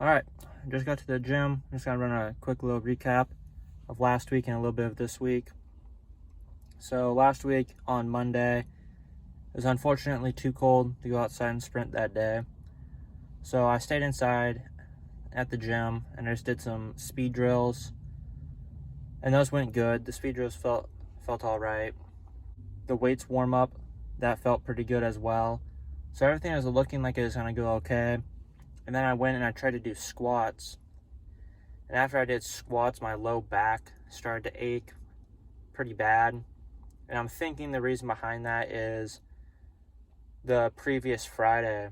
Alright, just got to the gym. I'm just gonna run a quick little recap of last week and a little bit of this week. So last week on Monday, it was unfortunately too cold to go outside and sprint that day. So I stayed inside at the gym and I just did some speed drills. And those went good. The speed drills felt alright. The weights warm up, that felt pretty good as well. So everything was looking like it was gonna go okay. And then I went and I tried to do squats. And after I did squats, my low back started to ache pretty bad. And I'm thinking the reason behind that is the previous Friday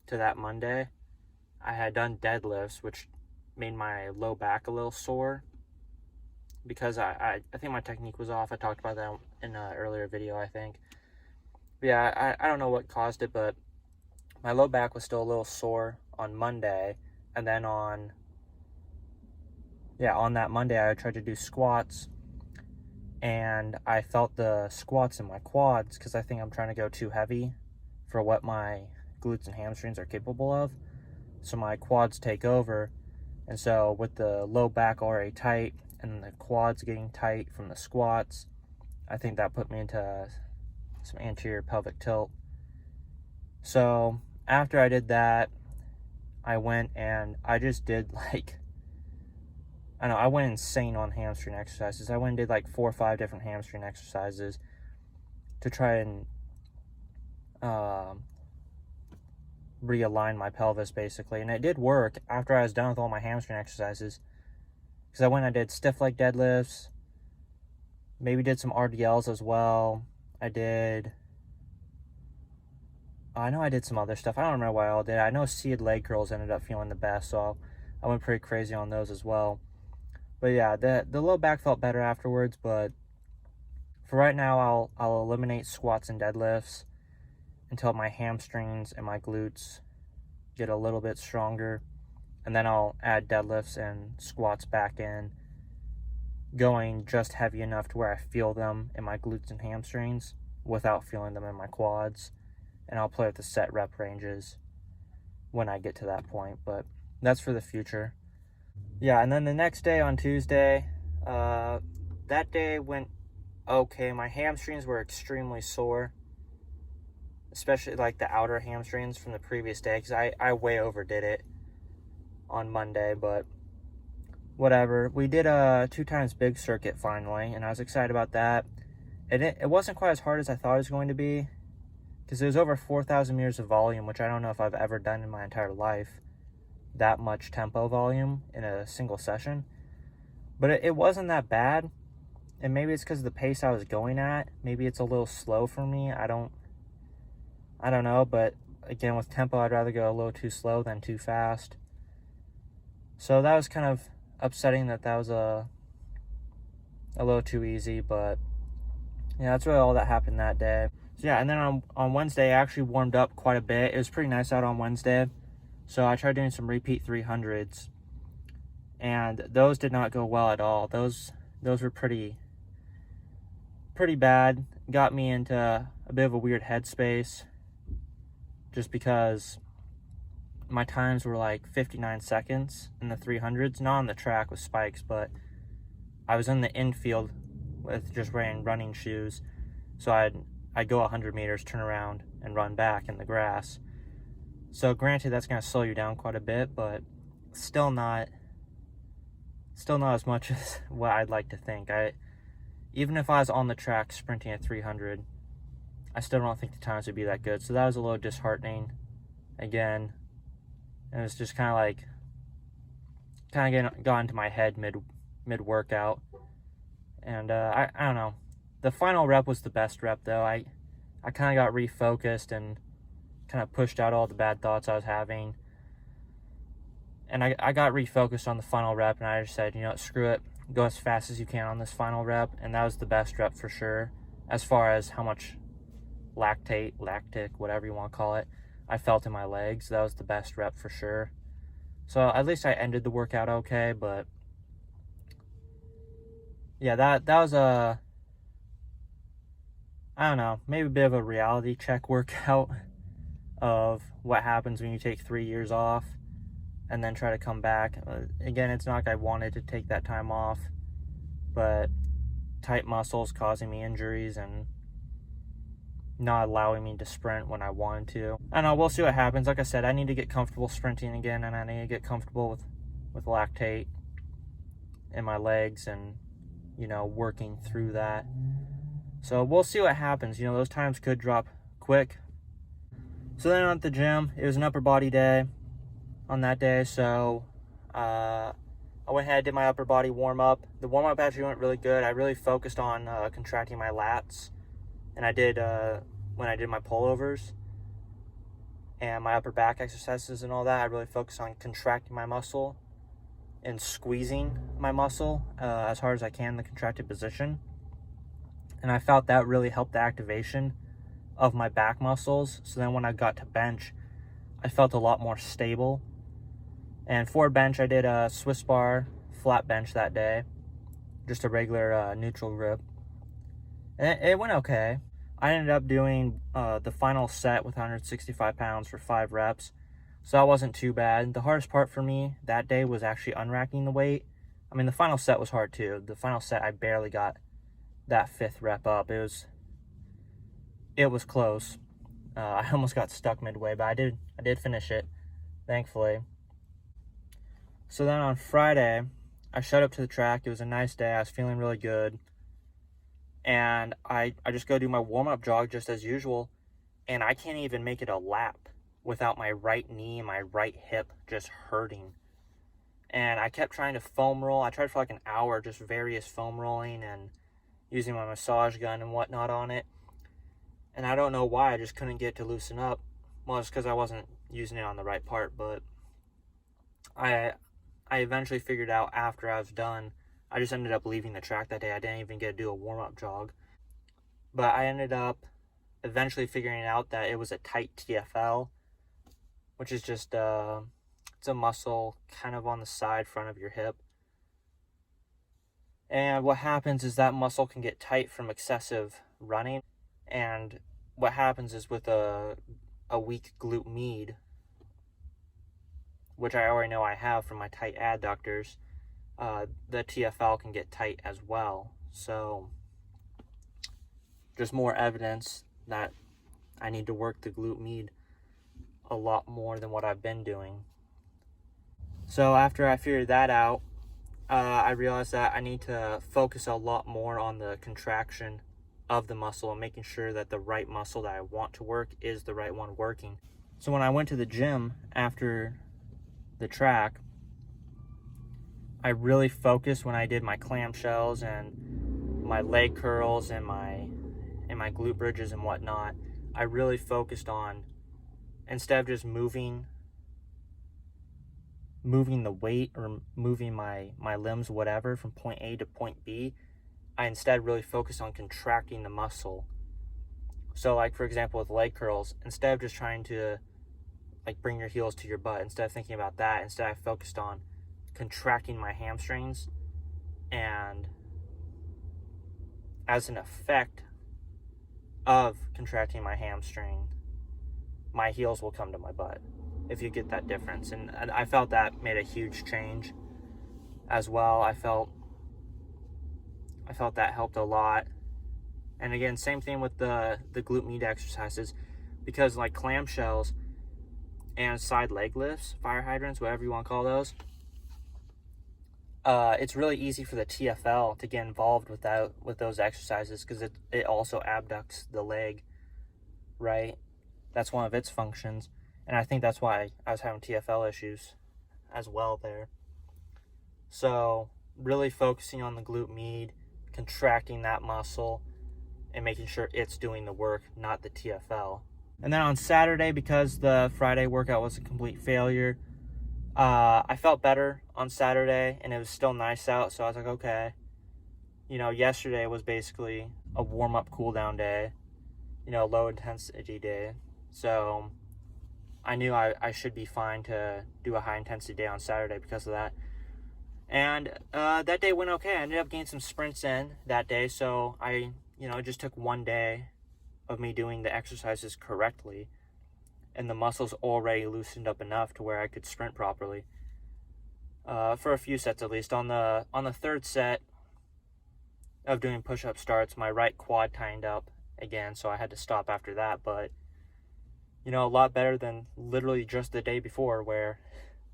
to that Monday, I had done deadlifts, which made my low back a little sore because I think my technique was off. I talked about that in an earlier video, I think. But yeah, I don't know what caused it, but my low back was still a little sore on Monday. And then on that Monday, I tried to do squats. And I felt the squats in my quads because I think I'm trying to go too heavy for what my glutes and hamstrings are capable of. So my quads take over. And so with the low back already tight and the quads getting tight from the squats, I think that put me into some anterior pelvic tilt. So after I did that, I went and I just did I went insane on hamstring exercises. I went and did like 4 or 5 different hamstring exercises to try and realign my pelvis, basically. And it did work after I was done with all my hamstring exercises. Because I went and I did stiff leg deadlifts, maybe did some RDLs as well. I know I did some other stuff. I don't remember what I all did. I know seated leg curls ended up feeling the best, so I went pretty crazy on those as well. But yeah, the low back felt better afterwards, but for right now, I'll eliminate squats and deadlifts until my hamstrings and my glutes get a little bit stronger. And then I'll add deadlifts and squats back in, going just heavy enough to where I feel them in my glutes and hamstrings without feeling them in my quads. And I'll play with the set rep ranges when I get to that point, but that's for the future. Yeah, and then the next day on Tuesday, that day went okay. My hamstrings were extremely sore, especially like the outer hamstrings from the previous day, because I way overdid it on Monday, but whatever. We did a 2 times big circuit finally, and I was excited about that. And it wasn't quite as hard as I thought it was going to be, because it was over 4,000 meters of volume, which I don't know if I've ever done in my entire life, that much tempo volume in a single session. But it wasn't that bad, and maybe it's because of the pace I was going at. Maybe it's a little slow for me. I don't know, but again, with tempo, I'd rather go a little too slow than too fast. So that was kind of upsetting that was a little too easy, but yeah, that's really all that happened that day. So yeah, and then on Wednesday, I actually warmed up quite a bit. It was pretty nice out on Wednesday. So I tried doing some repeat 300s, and those did not go well at all. Those were pretty bad. Got me into a bit of a weird headspace, just because my times were like 59 seconds in the 300s, not on the track with spikes, but I was in the infield with just wearing running shoes. So I'd go 100 meters, turn around, and run back in the grass. So granted, that's going to slow you down quite a bit, but still not as much as what I'd like to think. Even if I was on the track sprinting at 300, I still don't think the times would be that good. So that was a little disheartening again. And it was just kind of got into my head mid workout. And I don't know. The final rep was the best rep, though. I kind of got refocused and kind of pushed out all the bad thoughts I was having. And I got refocused on the final rep, and I just said, screw it. Go as fast as you can on this final rep. And that was the best rep for sure, as far as how much lactic, whatever you want to call it, I felt in my legs. That was the best rep for sure. So at least I ended the workout okay, but yeah, that was I don't know, maybe a bit of a reality check workout of what happens when you take 3 years off and then try to come back. Again, it's not like I wanted to take that time off, but tight muscles causing me injuries and not allowing me to sprint when I wanted to. I don't know, we'll see what happens. Like I said, I need to get comfortable sprinting again, and I need to get comfortable with lactate in my legs and, you know, working through that. So we'll see what happens. You know, those times could drop quick. So then at the gym, it was an upper body day on that day, so I went ahead, did my upper body warm-up. The warm-up actually went really good. I really focused on contracting my lats, and I did when I did my pullovers and my upper back exercises and all that, I really focused on contracting my muscle and squeezing my muscle as hard as I can in the contracted position. And I felt that really helped the activation of my back muscles. So then when I got to bench, I felt a lot more stable. And for bench, I did a Swiss bar flat bench that day, just a regular neutral grip. And it went okay. I ended up doing the final set with 165 pounds for 5 reps. So that wasn't too bad. The hardest part for me that day was actually unracking the weight. I mean, the final set was hard too. The final set, I barely got that 5th rep up. It was close. I almost got stuck midway, but I did finish it, thankfully. So then on Friday, I showed up to the track. It was a nice day. I was feeling really good. And I just go do my warm-up jog just as usual, and I can't even make it a lap without my right knee and my right hip just hurting. And I kept trying to foam roll. I tried for like an hour, just various foam rolling and using my massage gun and whatnot on it. And I don't know why, I just couldn't get it to loosen up. Well, it's because I wasn't using it on the right part, but I eventually figured out after I was done. I just ended up leaving the track that day. I didn't even get to do a warm-up jog. But I ended up eventually figuring out that it was a tight TFL, which is just it's a muscle kind of on the side front of your hip. And what happens is that muscle can get tight from excessive running. And what happens is with a weak glute med, which I already know I have from my tight adductors, the TFL can get tight as well. So just more evidence that I need to work the glute med a lot more than what I've been doing. So after I figured that out, I realized that I need to focus a lot more on the contraction of the muscle and making sure that the right muscle that I want to work is the right one working. So when I went to the gym after the track, I really focused when I did my clamshells and my leg curls and my glute bridges and whatnot. I really focused on, instead of just moving the weight or moving my limbs, whatever, from point A to point B, I instead really focused on contracting the muscle. So like, for example, with leg curls, instead of just trying to like bring your heels to your butt, instead of thinking about that, instead I focused on contracting my hamstrings, and as an effect of contracting my hamstring, my heels will come to my butt, if you get that difference. And I felt that made a huge change as well. I felt that helped a lot. And again, same thing with the glute med exercises, because like clamshells and side leg lifts, fire hydrants, whatever you want to call those, it's really easy for the TFL to get involved with those exercises, because it also abducts the leg, right? That's one of its functions. And I think that's why I was having TFL issues as well there. So really focusing on the glute med, contracting that muscle, and making sure it's doing the work, not the TFL. And then on Saturday, because the Friday workout was a complete failure, I felt better on Saturday, and it was still nice out, so I was like, okay. You know, yesterday was basically a warm-up, cool-down day, you know, low-intensity day. So I knew I should be fine to do a high-intensity day on Saturday because of that. And that day went okay. I ended up getting some sprints in that day, so it just took one day of me doing the exercises correctly. and the muscles already loosened up enough to where I could sprint properly. For a few sets at least. On the third set of doing push-up starts, my right quad tightened up again, so I had to stop after that. But a lot better than literally just the day before where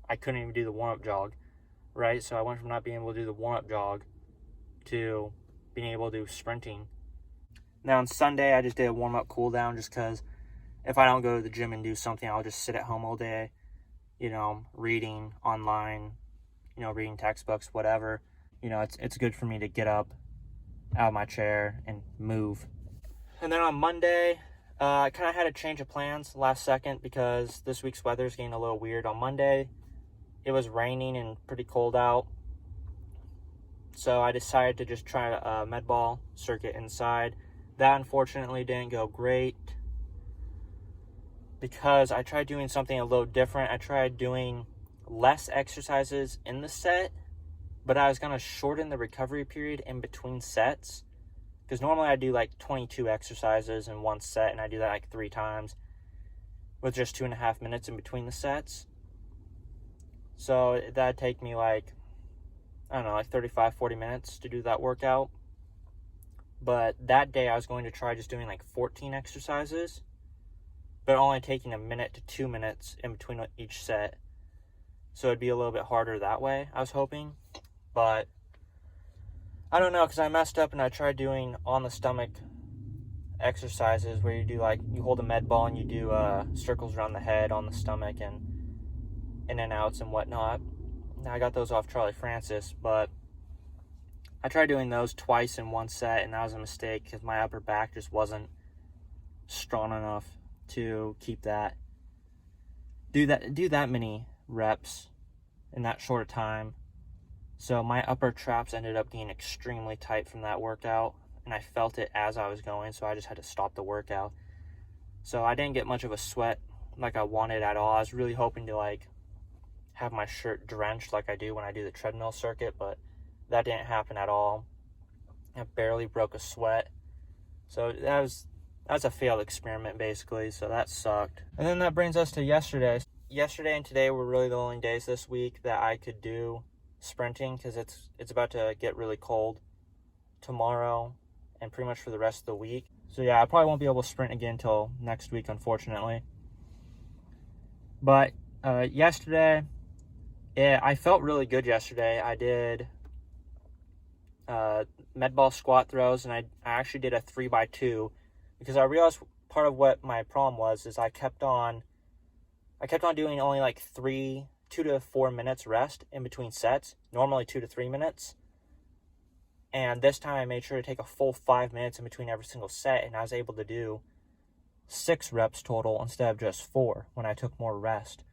I couldn't even do the warm-up jog, right? So I went from not being able to do the warm-up jog to being able to do sprinting. Now on Sunday, I just did a warm-up cool down just because if I don't go to the gym and do something, I'll just sit at home all day, reading online, reading textbooks, whatever. It's good for me to get up out of my chair and move. And then on Monday, I kind of had a change of plans last second because this week's weather is getting a little weird. On Monday, it was raining and pretty cold out. So I decided to just try a med ball circuit inside. That unfortunately didn't go great because I tried doing something a little different. I tried doing less exercises in the set, but I was going to shorten the recovery period in between sets. Because normally I do like 22 exercises in one set, and I do that like 3 times with just 2.5 minutes in between the sets. So that'd take me like 35, 40 minutes to do that workout. But that day I was going to try just doing like 14 exercises, but only taking 1 minute to 2 minutes in between each set. So it'd be a little bit harder that way, I was hoping. But I don't know, because I messed up and I tried doing on the stomach exercises where you hold a med ball and you do circles around the head on the stomach and in and outs and whatnot. Now I got those off Charlie Francis, but I tried doing those twice in one set, and that was a mistake because my upper back just wasn't strong enough to keep do that many reps in that short time. So my upper traps ended up being extremely tight from that workout, and I felt it as I was going, so I just had to stop the workout. So I didn't get much of a sweat like I wanted at all. I was really hoping to have my shirt drenched like I do when I do the treadmill circuit, but that didn't happen at all. I barely broke a sweat. So that was a failed experiment basically, so that sucked. And then that brings us to yesterday. Yesterday and today were really the only days this week that I could do sprinting because it's about to get really cold tomorrow and pretty much for the rest of the week. So yeah, I probably won't be able to sprint again until next week, unfortunately. But yesterday, I felt really good yesterday. I did med ball squat throws, and I actually did a 3x2 because I realized part of what my problem was is I kept on doing only like 2 to 4 minutes rest in between sets, normally 2 to 3 minutes. And this time I made sure to take a full 5 minutes in between every single set, and I was able to do 6 reps total instead of just 4 when I took more rest.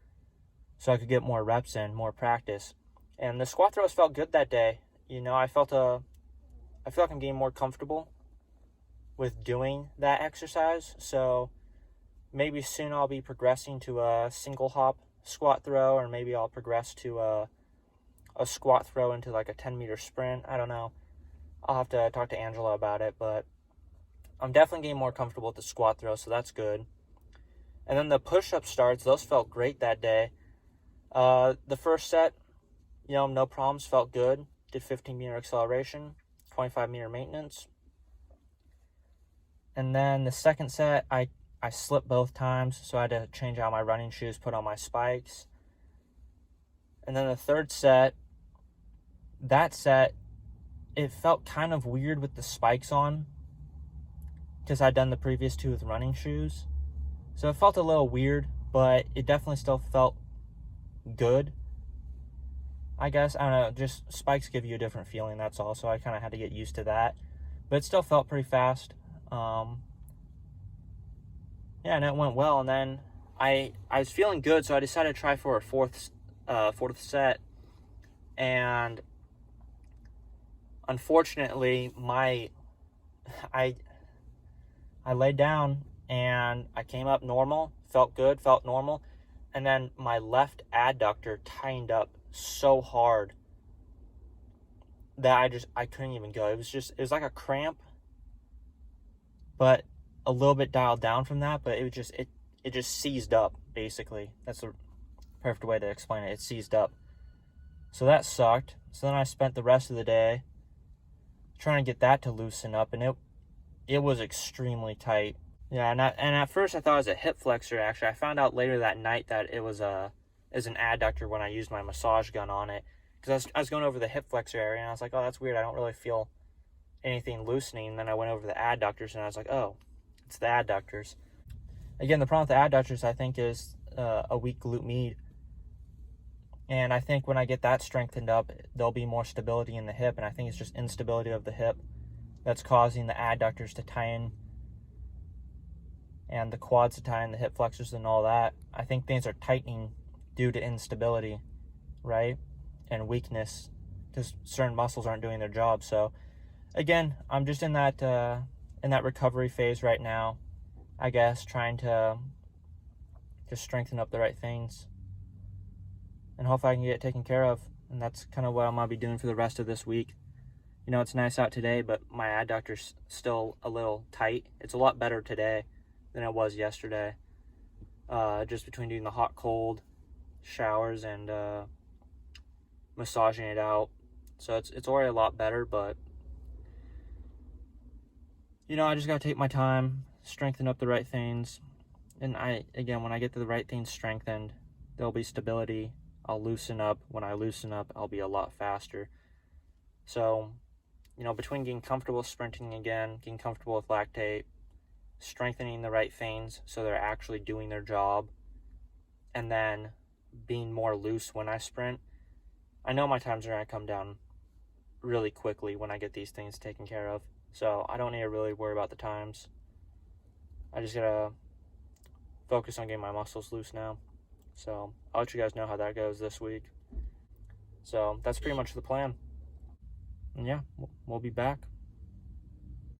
So I could get more reps in, more practice. And the squat throws felt good that day. I feel like I'm getting more comfortable with doing that exercise. So maybe soon I'll be progressing to a single hop squat throw, or maybe I'll progress to a squat throw into like a 10-meter sprint. I don't know. I'll have to talk to Angela about it, but I'm definitely getting more comfortable with the squat throw, so that's good. And then the push-up starts, those felt great that day. The first set, no problems, felt good. Did 15-meter acceleration, 25-meter maintenance. And then the second set, I slipped both times, so I had to change out my running shoes, put on my spikes. And then the third set, it felt kind of weird with the spikes on because I'd done the previous 2 with running shoes. So it felt a little weird, but it definitely still felt good. I guess, I don't know, just spikes give you a different feeling, that's all, so I kind of had to get used to that. But it still felt pretty fast. And it went well, and then I was feeling good, so I decided to try for a fourth set, and unfortunately, I laid down, and I came up normal, felt good, felt normal, and then my left adductor tightened up so hard that I couldn't even go. It was like a cramp, but a little bit dialed down from that, but it it just seized up, basically. That's the perfect way to explain it. It seized up. So that sucked. So then I spent the rest of the day trying to get that to loosen up, and it was extremely tight. Yeah, and at first I thought it was a hip flexor. Actually, I found out later that night that it was an adductor when I used my massage gun on it, because I was going over the hip flexor area, and I was like, oh, that's weird. I don't really feel anything loosening. And then I went over the adductors, and I was like, oh, it's the adductors. Again, the problem with the adductors, I think, is a weak glute med. And I think when I get that strengthened up, there'll be more stability in the hip. And I think it's just instability of the hip that's causing the adductors to tighten and the quads to tighten, the hip flexors and all that. I think things are tightening due to instability, right? And weakness, because certain muscles aren't doing their job. So again, I'm just in that recovery phase right now, I guess, trying to just strengthen up the right things. And hopefully I can get it taken care of. And that's kind of what I'm going to be doing for the rest of this week. You know, it's nice out today, but my adductor's still a little tight. It's a lot better today than it was yesterday. Just between doing the hot-cold showers and massaging it out. So it's already a lot better, but you know, I just got to take my time, strengthen up the right things. And when I get the right things strengthened, there'll be stability. I'll loosen up. When I loosen up, I'll be a lot faster. So, you know, between getting comfortable sprinting again, getting comfortable with lactate, strengthening the right things so they're actually doing their job, and then being more loose when I sprint, I know my times are going to come down really quickly when I get these things taken care of. So I don't need to really worry about the times. I just got to focus on getting my muscles loose now. So I'll let you guys know how that goes this week. So that's pretty much the plan. And yeah, we'll be back.